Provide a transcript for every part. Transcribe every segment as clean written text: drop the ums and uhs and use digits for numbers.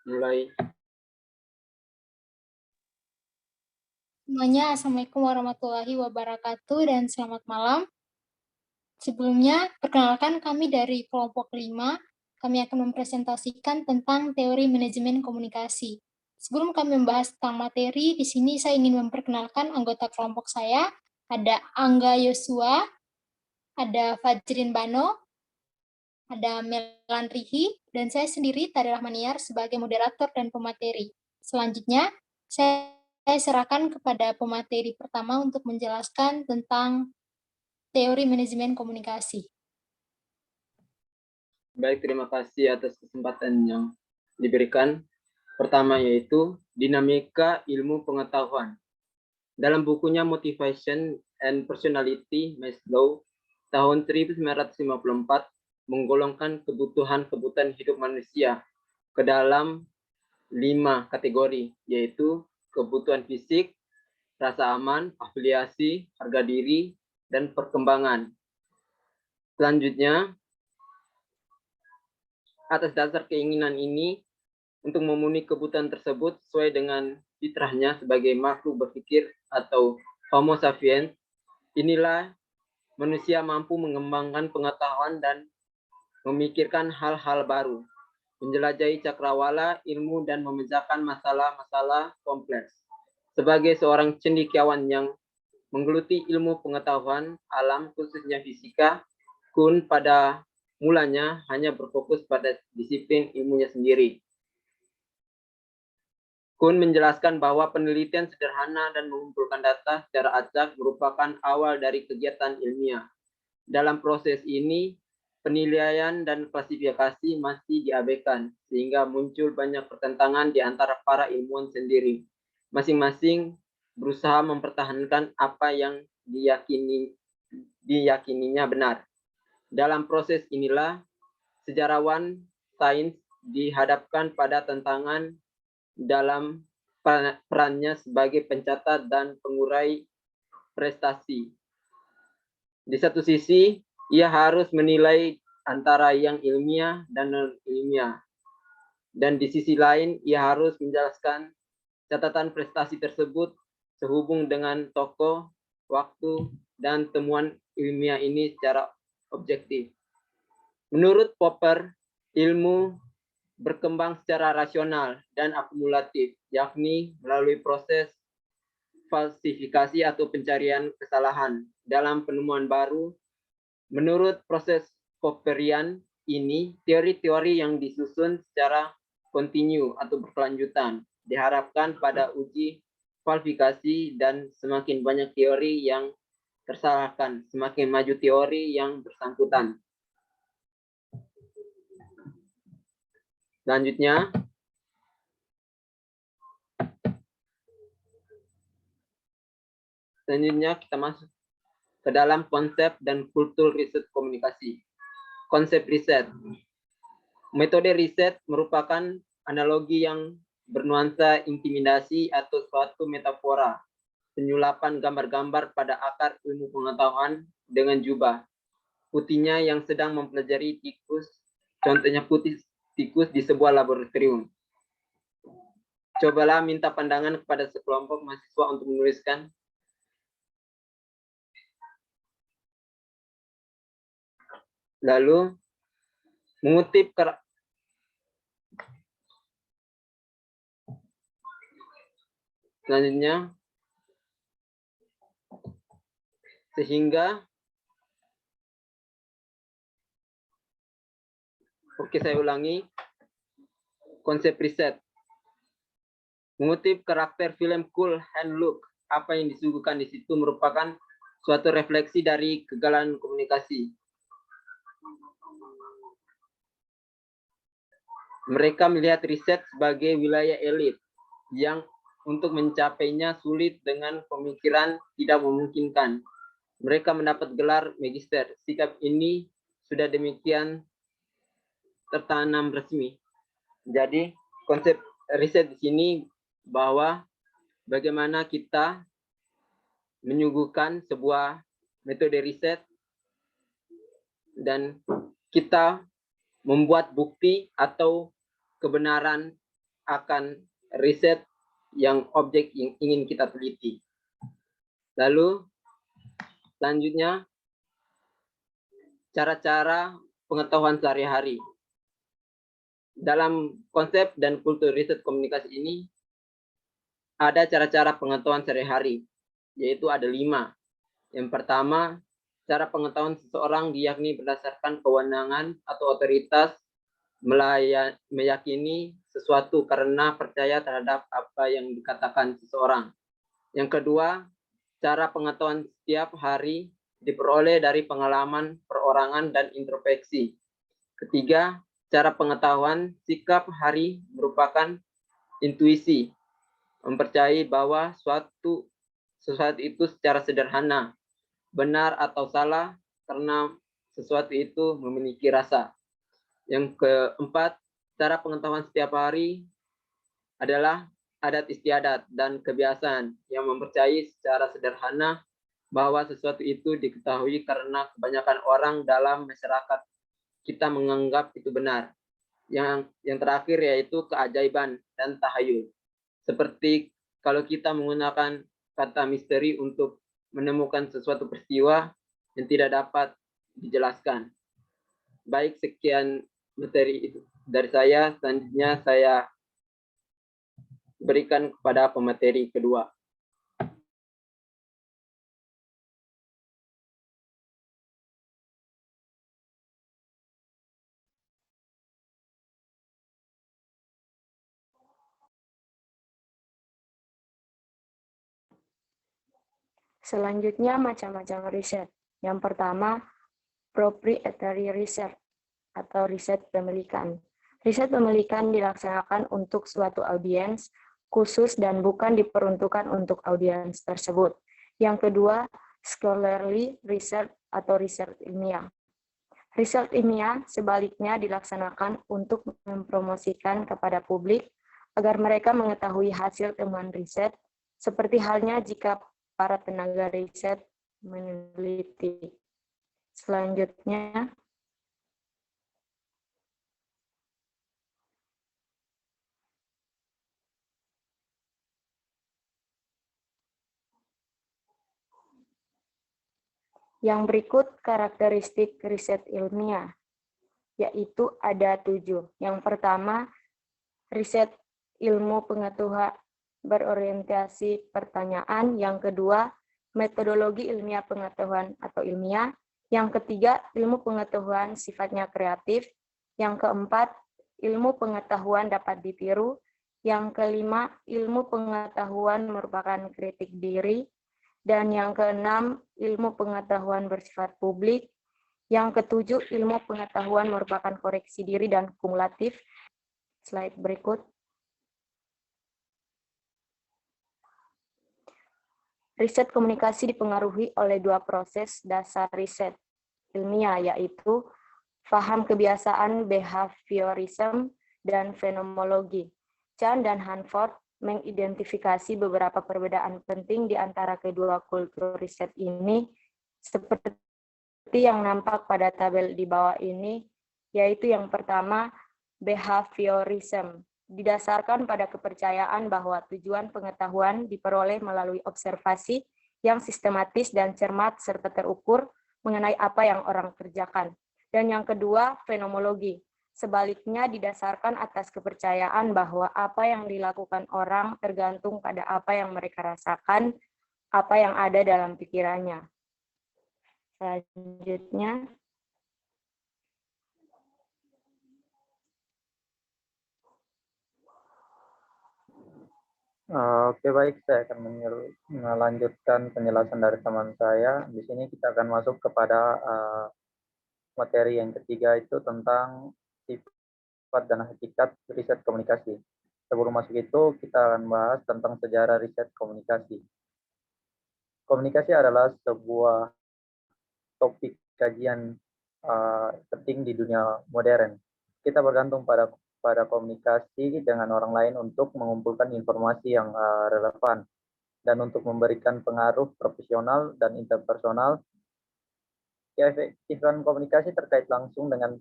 Mulai. Semuanya, Assalamualaikum warahmatullahi wabarakatuh dan selamat malam. Sebelumnya, perkenalkan kami dari kelompok 5. Kami akan mempresentasikan tentang teori manajemen komunikasi. Sebelum kami membahas tentang materi, di sini saya ingin memperkenalkan anggota kelompok saya. Ada Angga Yosua, ada Fajrin Bano, ada Melan Rihi, dan saya sendiri, Tari Rahmaniar, sebagai moderator dan pemateri. Selanjutnya, saya serahkan kepada pemateri pertama untuk menjelaskan tentang teori manajemen komunikasi. Baik, terima kasih atas kesempatan yang diberikan. Pertama yaitu dinamika ilmu pengetahuan. Dalam bukunya Motivation and Personality, Maslow, tahun 1954, menggolongkan kebutuhan-kebutuhan hidup manusia ke dalam 5 kategori, yaitu kebutuhan fisik, rasa aman, afiliasi, harga diri, dan perkembangan. Selanjutnya, atas dasar keinginan ini, untuk memenuhi kebutuhan tersebut sesuai dengan fitrahnya sebagai makhluk berpikir atau Homo sapiens, inilah manusia mampu mengembangkan pengetahuan dan memikirkan hal-hal baru, menjelajahi cakrawala ilmu dan memecahkan masalah-masalah kompleks. Sebagai seorang cendekiawan yang menggeluti ilmu pengetahuan alam, khususnya fisika, Kuhn pada mulanya hanya berfokus pada disiplin ilmunya sendiri. Kuhn menjelaskan bahwa penelitian sederhana dan mengumpulkan data secara acak merupakan awal dari kegiatan ilmiah. Dalam proses ini, penilaian dan klasifikasi masih diabaikan, sehingga muncul banyak pertentangan di antara para ilmuwan sendiri. Masing-masing berusaha mempertahankan apa yang diyakininya benar. Dalam proses inilah, sejarawan sains dihadapkan pada tantangan dalam perannya sebagai pencatat dan pengurai prestasi. Di satu sisi, ia harus menilai antara yang ilmiah dan non-ilmiah. Dan di sisi lain, ia harus menjelaskan catatan prestasi tersebut sehubung dengan tokoh, waktu, dan temuan ilmiah ini secara objektif. Menurut Popper, ilmu berkembang secara rasional dan akumulatif, yakni melalui proses falsifikasi atau pencarian kesalahan dalam penemuan baru. Menurut proses Popperian ini, teori-teori yang disusun secara kontinu atau berkelanjutan diharapkan pada uji falsifikasi, dan semakin banyak teori yang tersalahkan, semakin maju teori yang bersangkutan. Selanjutnya, kita masuk ke dalam konsep dan kultur riset komunikasi. Konsep riset. Metode riset merupakan analogi yang bernuansa intimidasi atau suatu metafora, penyulapan gambar-gambar pada akar ilmu pengetahuan dengan jubah putihnya yang sedang mempelajari tikus, contohnya putih tikus di sebuah laboratorium. Cobalah minta pandangan kepada sekelompok mahasiswa untuk menuliskan. Lalu mengutip selanjutnya, sehingga saya ulangi, konsep riset. Mengutip karakter film Cool Hand Luke, apa yang disuguhkan di situ merupakan suatu refleksi dari kegagalan komunikasi. Mereka melihat riset sebagai wilayah elit yang untuk mencapainya sulit dengan pemikiran tidak memungkinkan. Mereka mendapat gelar magister. Sikap ini sudah demikian tertanam resmi. Jadi konsep riset di sini bahwa bagaimana kita menyuguhkan sebuah metode riset dan kita membuat bukti atau kebenaran akan riset yang objek yang ingin kita teliti. Lalu selanjutnya cara-cara pengetahuan sehari-hari. Dalam konsep dan kultur riset komunikasi ini ada cara-cara pengetahuan sehari-hari, yaitu ada 5. Yang pertama, cara pengetahuan seseorang diyakini berdasarkan kewenangan atau otoritas meyakini sesuatu karena percaya terhadap apa yang dikatakan seseorang. Yang kedua, cara pengetahuan setiap hari diperoleh dari pengalaman perorangan dan introspeksi. Ketiga, cara pengetahuan sikap hari merupakan intuisi, mempercayai bahwa sesuatu itu secara sederhana, benar atau salah karena sesuatu itu memiliki rasa. Yang keempat, cara pengetahuan setiap hari adalah adat istiadat dan kebiasaan yang mempercayai secara sederhana bahwa sesuatu itu diketahui karena kebanyakan orang dalam masyarakat kita menganggap itu benar. Yang terakhir yaitu keajaiban dan tahayul. Seperti kalau kita menggunakan kata misteri untuk menemukan sesuatu peristiwa yang tidak dapat dijelaskan. Baik, sekian materi itu dari saya. Selanjutnya saya berikan kepada pemateri kedua. Selanjutnya macam-macam riset. Yang pertama, proprietary research atau riset pemilikan. Riset pemilikan dilaksanakan untuk suatu audiens khusus dan bukan diperuntukkan untuk audiens tersebut. Yang kedua, scholarly research atau riset ilmiah. Riset ilmiah sebaliknya dilaksanakan untuk mempromosikan kepada publik agar mereka mengetahui hasil temuan riset, seperti halnya jika para tenaga riset meneliti. Selanjutnya, yang berikut karakteristik riset ilmiah, yaitu ada 7. Yang pertama, riset ilmu pengetahuan berorientasi pertanyaan. Yang kedua, metodologi ilmiah pengetahuan atau ilmiah. Yang ketiga, ilmu pengetahuan sifatnya kreatif. Yang keempat, ilmu pengetahuan dapat ditiru. Yang kelima, ilmu pengetahuan merupakan kritik diri. Dan yang keenam, ilmu pengetahuan bersifat publik. Yang ketujuh, ilmu pengetahuan merupakan koreksi diri dan kumulatif. Slide berikut. Riset komunikasi dipengaruhi oleh 2 proses dasar riset ilmiah, yaitu paham kebiasaan behaviorism dan fenomenologi. Chan dan Hanford mengidentifikasi beberapa perbedaan penting di antara kedua kultur riset ini, seperti yang nampak pada tabel di bawah ini, yaitu yang pertama, behaviorism. Didasarkan pada kepercayaan bahwa tujuan pengetahuan diperoleh melalui observasi yang sistematis dan cermat serta terukur mengenai apa yang orang kerjakan. Dan yang kedua, fenomenologi. Sebaliknya didasarkan atas kepercayaan bahwa apa yang dilakukan orang tergantung pada apa yang mereka rasakan, apa yang ada dalam pikirannya. Selanjutnya, Oke, baik, saya akan melanjutkan penjelasan dari teman saya. Di sini kita akan masuk kepada materi yang ketiga, itu tentang sifat dan hakikat riset komunikasi. Sebelum masuk itu, kita akan bahas tentang sejarah riset komunikasi. Komunikasi adalah sebuah topik kajian penting di dunia modern. Kita bergantung pada komunikasi dengan orang lain untuk mengumpulkan informasi yang relevan dan untuk memberikan pengaruh profesional dan interpersonal. Keefektifan komunikasi terkait langsung dengan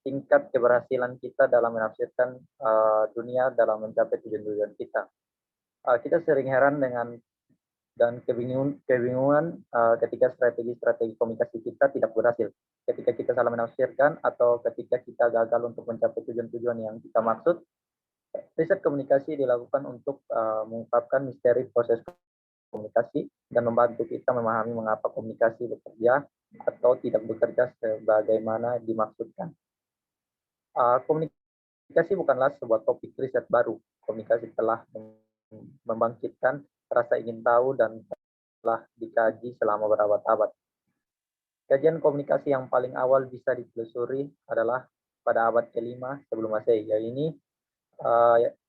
tingkat keberhasilan kita dalam menafsirkan dunia dalam mencapai tujuan-tujuan kita. Kita sering heran dan kebingungan ketika strategi-strategi komunikasi kita tidak berhasil. Ketika kita salah menafsirkan atau ketika kita gagal untuk mencapai tujuan-tujuan yang kita maksud, riset komunikasi dilakukan untuk mengungkapkan misteri proses komunikasi dan membantu kita memahami mengapa komunikasi bekerja atau tidak bekerja sebagaimana dimaksudkan. Komunikasi bukanlah sebuah topik riset baru. Komunikasi telah membangkitkan rasa ingin tahu dan telah dikaji selama berabad-abad. Kajian komunikasi yang paling awal bisa ditelusuri adalah pada abad ke-5 sebelum Masehi. Ini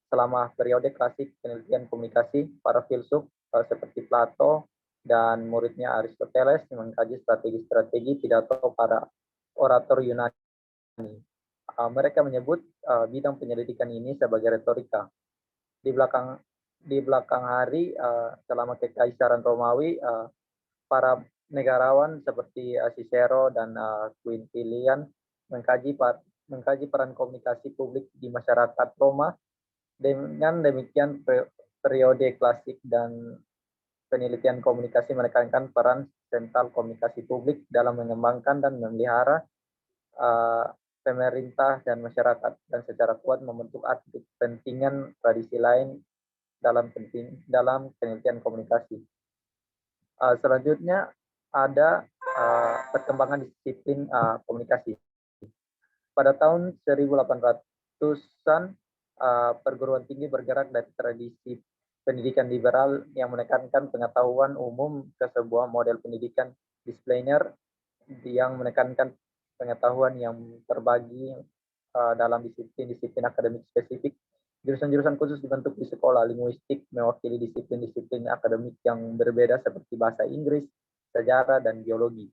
selama periode klasik penelitian komunikasi, para filsuf seperti Plato dan muridnya Aristoteles mengkaji strategi-strategi pidato para orator Yunani. Mereka menyebut bidang penyelidikan ini sebagai retorika. Di belakang hari selama kekaisaran Romawi, para negarawan seperti Cicero dan Quintilian mengkaji peran komunikasi publik di masyarakat Roma. Dengan demikian, periode klasik dan penelitian komunikasi menekankan peran sentral komunikasi publik dalam mengembangkan dan memelihara pemerintah dan masyarakat, dan secara kuat membentuk arti kepentingan tradisi lain dalam penelitian komunikasi. Selanjutnya ada perkembangan disiplin komunikasi. Pada tahun 1800-an, perguruan tinggi bergerak dari tradisi pendidikan liberal yang menekankan pengetahuan umum ke sebuah model pendidikan disipliner yang menekankan pengetahuan yang terbagi dalam disiplin-disiplin akademik spesifik. Jurusan-jurusan khusus dibentuk di sekolah. Linguistik mewakili disiplin-disiplin akademik yang berbeda seperti bahasa Inggris, sejarah, dan biologi.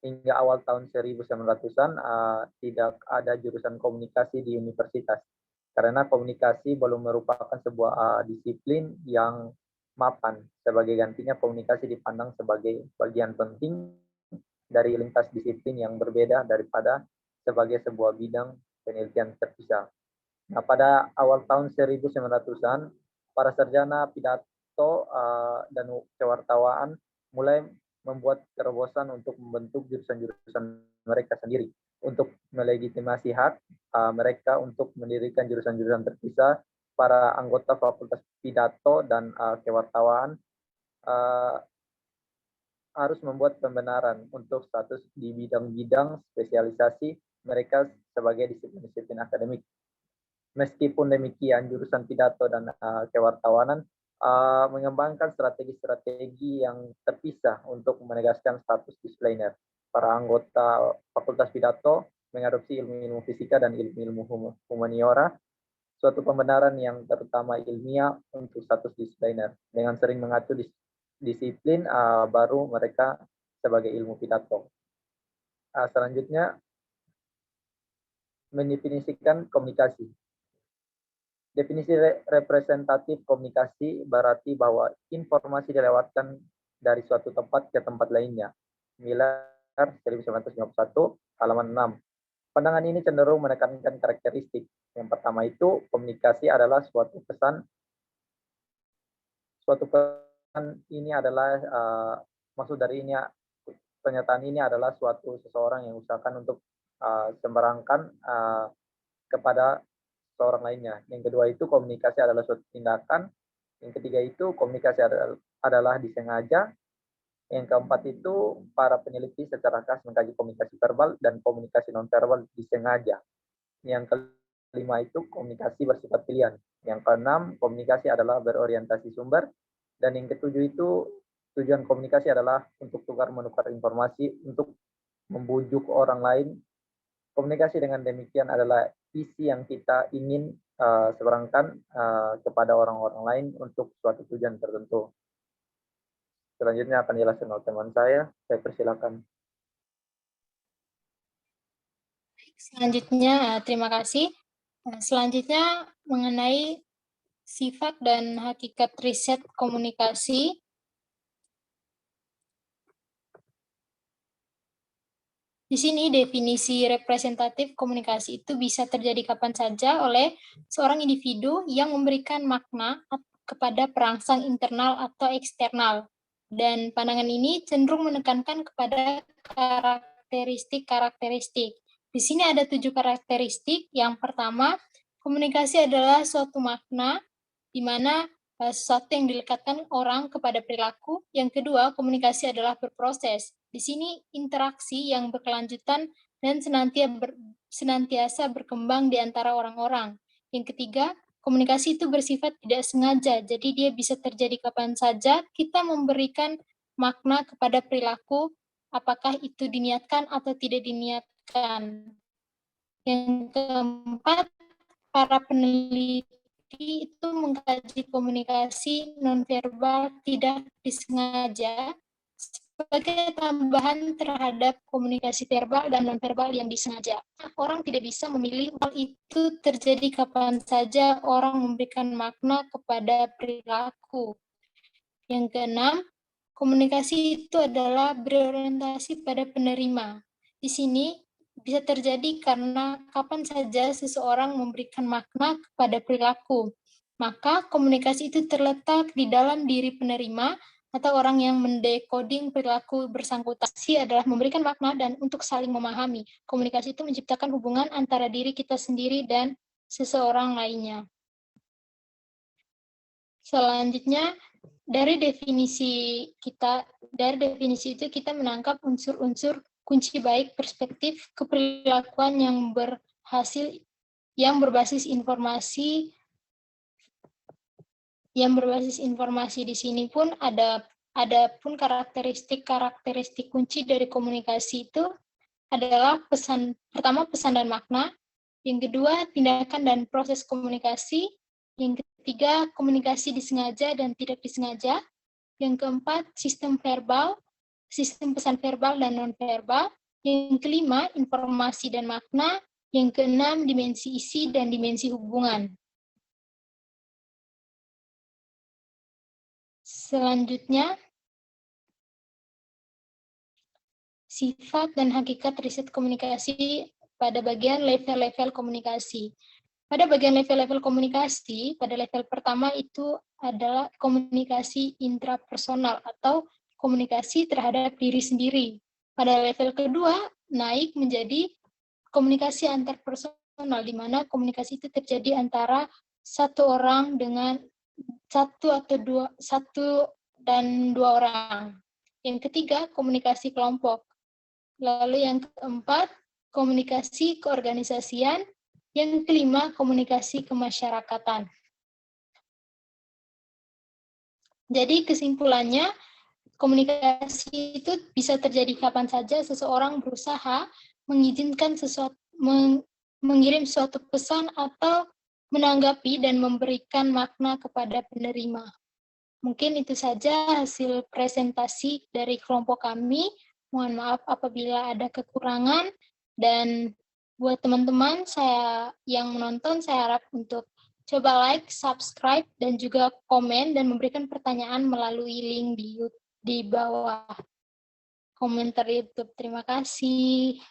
Hingga awal tahun 1900-an tidak ada jurusan komunikasi di universitas, karena komunikasi belum merupakan sebuah disiplin yang mapan. Sebagai gantinya, komunikasi dipandang sebagai bagian penting dari lintas disiplin yang berbeda daripada sebagai sebuah bidang penelitian terpisah. Nah, pada awal tahun 1900-an, para sarjana pidato dan kewartawaan mulai membuat terobosan untuk membentuk jurusan-jurusan mereka sendiri. Untuk melegitimasi hak mereka untuk mendirikan jurusan-jurusan terpisah, para anggota Fakultas Pidato dan Kewartawaan harus membuat pembenaran untuk status di bidang-bidang spesialisasi mereka sebagai disiplin-disiplin akademik. Meskipun demikian, jurusan pidato dan kewartawanan mengembangkan strategi-strategi yang terpisah untuk menegaskan status disipliner. Para anggota Fakultas Pidato mengadopsi ilmu-ilmu fisika dan ilmu-ilmu humaniora, suatu pembenaran yang terutama ilmiah untuk status disipliner. Dengan sering mengacu disiplin baru mereka sebagai ilmu pidato. Selanjutnya, mendefinisikan komunikasi. Definisi representatif komunikasi berarti bahwa informasi dilewatkan dari suatu tempat ke tempat lainnya. Miller 1951, halaman 6. Pandangan ini cenderung menekankan karakteristik. Yang pertama itu, komunikasi adalah suatu pesan. Suatu pesan ini adalah, maksud dari ini, pernyataan ini adalah seseorang yang usahakan untuk sembarangkan kepada seorang lainnya. Yang kedua itu, komunikasi adalah suatu tindakan. Yang ketiga itu, komunikasi adalah disengaja. Yang keempat itu, para peneliti secara khas mengkaji komunikasi verbal dan komunikasi nonverbal disengaja. Yang kelima itu, komunikasi bersifat pilihan. Yang keenam, komunikasi adalah berorientasi sumber. Dan yang ketujuh itu, tujuan komunikasi adalah untuk tukar-menukar informasi, untuk membujuk orang lain. Komunikasi dengan demikian adalah isi yang kita ingin sebarangkan kepada orang-orang lain untuk suatu tujuan tertentu. Selanjutnya akan dijelaskan oleh teman saya persilakan. Selanjutnya, terima kasih. Selanjutnya mengenai sifat dan hakikat riset komunikasi. . Di sini definisi representatif komunikasi itu bisa terjadi kapan saja oleh seorang individu yang memberikan makna kepada perangsang internal atau eksternal. Dan pandangan ini cenderung menekankan kepada karakteristik-karakteristik. Di sini ada 7 karakteristik. Yang pertama, komunikasi adalah suatu makna di mana sesuatu yang dilekatkan orang kepada perilaku. Yang kedua, komunikasi adalah berproses. Di sini interaksi yang berkelanjutan dan senantiasa berkembang di antara orang-orang. Yang ketiga, komunikasi itu bersifat tidak sengaja, jadi dia bisa terjadi kapan saja. Kita memberikan makna kepada perilaku, apakah itu diniatkan atau tidak diniatkan. Yang keempat, para peneliti itu mengkaji komunikasi nonverbal tidak disengaja sebagai tambahan terhadap komunikasi verbal dan nonverbal yang disengaja. Orang tidak bisa memilih hal itu terjadi kapan saja orang memberikan makna kepada perilaku. Yang keenam, komunikasi itu adalah berorientasi pada penerima. Di sini bisa terjadi karena kapan saja seseorang memberikan makna kepada perilaku. Maka komunikasi itu terletak di dalam diri penerima atau orang yang mendekoding perilaku bersangkutan. Adalah memberikan makna dan untuk saling memahami. Komunikasi itu menciptakan hubungan antara diri kita sendiri dan seseorang lainnya. Selanjutnya, dari definisi itu kita menangkap unsur-unsur kunci baik perspektif keperilakuan yang berbasis informasi di sini pun ada pun karakteristik kunci dari komunikasi itu adalah pertama pesan dan makna, yang kedua tindakan dan proses komunikasi, yang ketiga komunikasi disengaja dan tidak disengaja, yang keempat sistem pesan verbal dan nonverbal, yang kelima informasi dan makna, yang keenam dimensi isi dan dimensi hubungan. Selanjutnya, sifat dan hakikat riset komunikasi pada bagian level-level komunikasi. Pada bagian level-level komunikasi, pada level pertama itu adalah komunikasi intrapersonal atau komunikasi terhadap diri sendiri. Pada level kedua, naik menjadi komunikasi antarpersonal, di mana komunikasi itu terjadi antara satu orang dengan satu dan dua orang. Yang ketiga, komunikasi kelompok. Lalu yang keempat, komunikasi keorganisasian. Yang kelima, komunikasi kemasyarakatan. Jadi kesimpulannya, komunikasi itu bisa terjadi kapan saja seseorang berusaha mengirim suatu pesan atau menanggapi dan memberikan makna kepada penerima. Mungkin itu saja hasil presentasi dari kelompok kami. Mohon maaf apabila ada kekurangan, dan buat teman-teman yang menonton, saya harap untuk coba like, subscribe, dan juga komen dan memberikan pertanyaan melalui link di bawah komentar YouTube. Terima kasih.